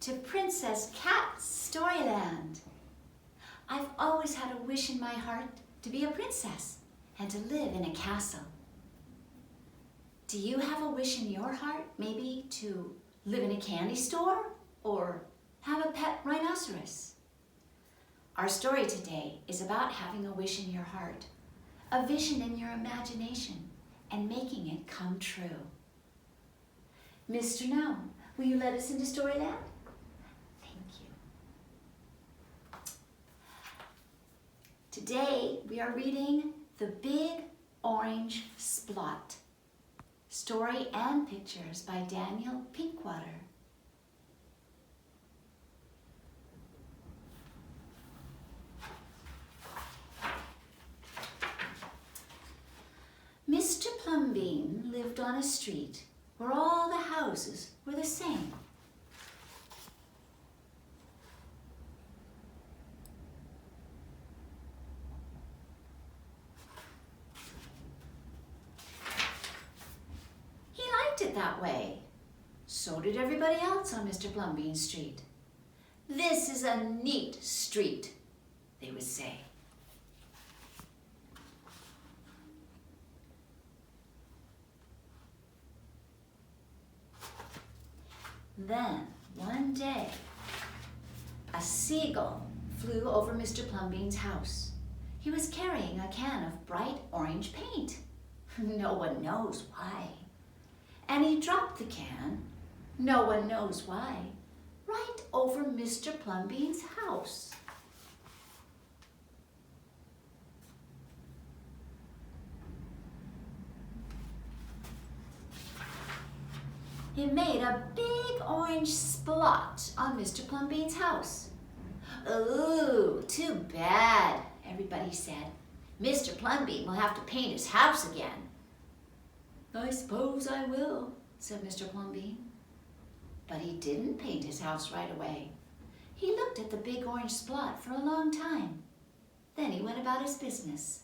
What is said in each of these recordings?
to Princess Cat's Storyland. I've always had a wish in my heart to be a princess and to live in a castle. Do you have a wish in your heart, maybe to live in a candy store or have a pet rhinoceros? Our story today is about having a wish in your heart, a vision in your imagination, and making it come true. Mr. Gnome, will you let us into Storyland? Thank you. Today we are reading The Big Orange Splot, story and pictures by Daniel Pinkwater. Mr. Plumbean lived on a street where all the houses were the same. He liked it that way. So did everybody else on Mr. Plumbean's street. "This is a neat street," they would say. Then, one day, a seagull flew over Mr. Plumbean's house. He was carrying a can of bright orange paint. No one knows why. And he dropped the can, no one knows why, right over Mr. Plumbean's house. It made a big orange splot on Mr. Plumbean's house. "Ooh, too bad," everybody said. "Mr. Plumbean will have to paint his house again." "I suppose I will," said Mr. Plumbean. But he didn't paint his house right away. He looked at the big orange splot for a long time. Then he went about his business.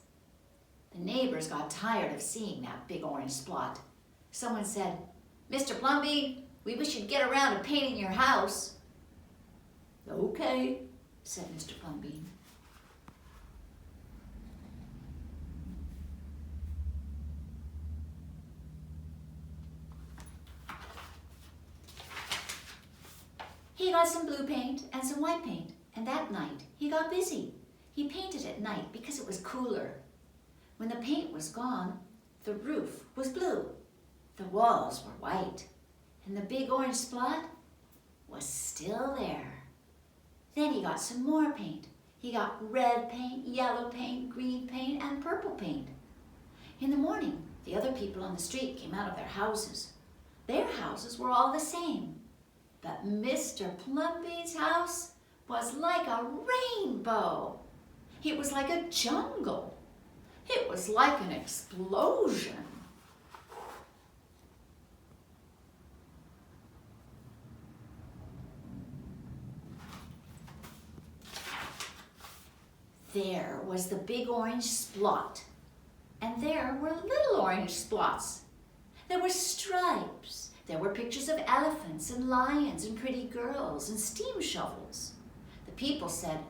The neighbors got tired of seeing that big orange splot. Someone said, "Mr. Plumbean, we wish you'd get around to painting your house." "Okay," said Mr. Plumbean. He got some blue paint and some white paint, and that night he got busy. He painted at night because it was cooler. When the paint was gone, the roof was blue. The walls were white, and the big orange splot was still there. Then he got some more paint. He got red paint, yellow paint, green paint, and purple paint. In the morning, the other people on the street came out of their houses. Their houses were all the same, but Mr. Plumbean's house was like a rainbow. It was like a jungle. It was like an explosion. There was the big orange splot, and there were little orange splots. There were stripes. There were pictures of elephants and lions and pretty girls and steam shovels. The people said,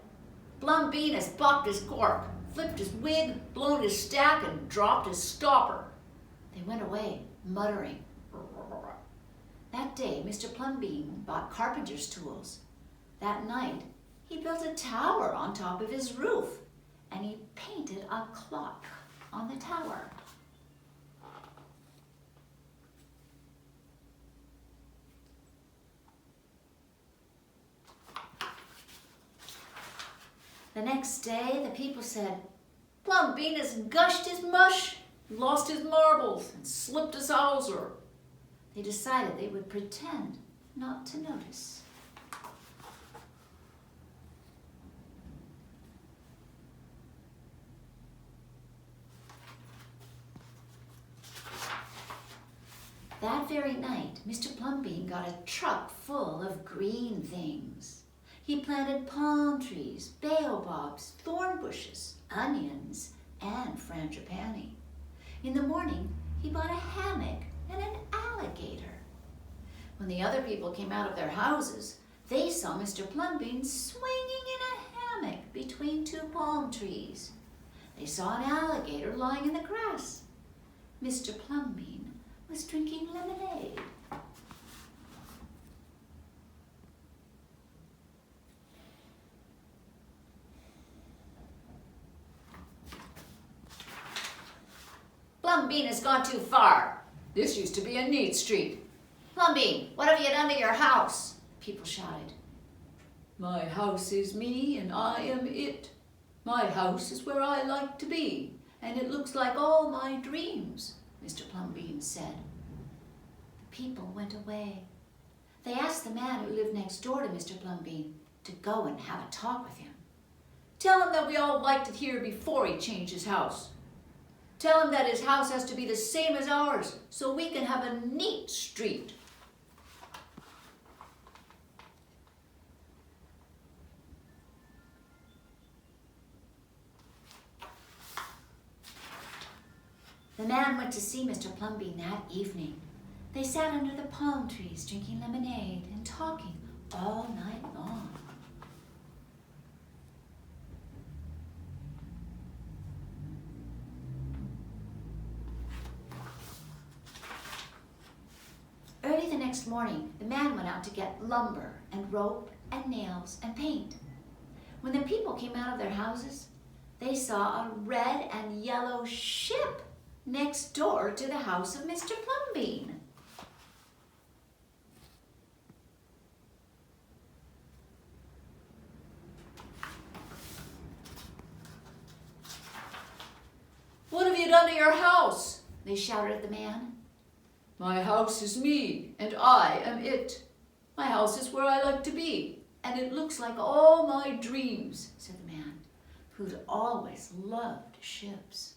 "Plumbean has popped his cork, flipped his wig, blown his stack, and dropped his stopper." They went away, muttering. That day, Mr. Plumbean bought carpenter's tools. That night, he built a tower on top of his roof, and he painted a clock on the tower. The next day, the people said, "Plumbean has gushed his mush, lost his marbles, and slipped his hawser." They decided they would pretend not to notice. That very night, Mr. Plumbean got a truck full of green things. He planted palm trees, baobabs, thorn bushes, onions, and frangipani. In the morning, he bought a hammock and an alligator. When the other people came out of their houses, they saw Mr. Plumbean swinging in a hammock between two palm trees. They saw an alligator lying in the grass. Mr. Plumbean was drinking lemonade. Plumbean has gone too far. This used to be a neat street. Plumbean, what have you done to your house? People shouted. My house is me and I am it. My house is where I like to be, and it looks like all my dreams, Mr. Plumbean said. The people went away. They asked the man who lived next door to Mr. Plumbean to go and have a talk with him. Tell him that we all liked it here before he changed his house. Tell him that his house has to be the same as ours so we can have a neat street. The man went to see Mr. Plumbean that evening. They sat under the palm trees drinking lemonade and talking all night long. Early the next morning, the man went out to get lumber and rope and nails and paint. When the people came out of their houses, they saw a red and yellow ship next door to the house of Mr. Plumbean. What have you done to your house? They shouted at the man. My house is me, and I am it. My house is where I like to be, and it looks like all my dreams, said the man, who'd always loved ships.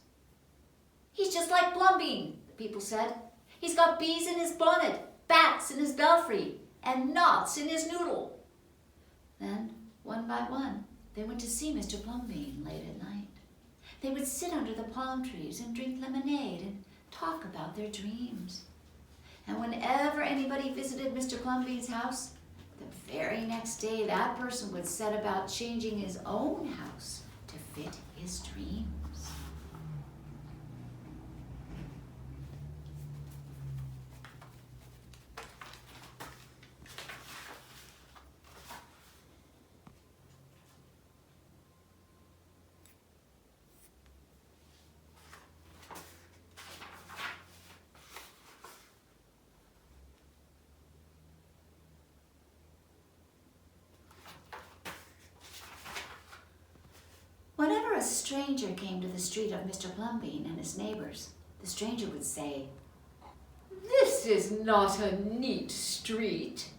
He's just like Plumbean, the people said. He's got bees in his bonnet, bats in his belfry, and knots in his noodle. Then, one by one, they went to see Mr. Plumbean late at night. They would sit under the palm trees and drink lemonade and talk about their dreams. And whenever anybody visited Mr. Plumbean's house, the very next day that person would set about changing his own house to fit his dreams. Whenever a stranger came to the street of Mr. Plumbean and his neighbors, the stranger would say, "This is not a neat street."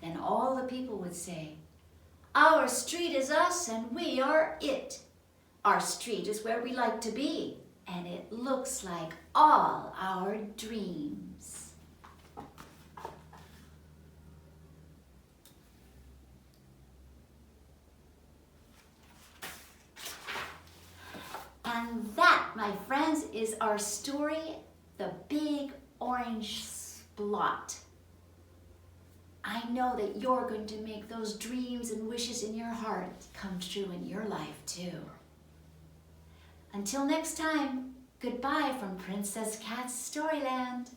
Then all the people would say, "Our street is us and we are it. Our street is where we like to be, and it looks like all our dreams." And that, my friends, is our story, The Big Orange Splot. I know that you're going to make those dreams and wishes in your heart come true in your life too. Until next time, goodbye from Princess Cat's Storyland.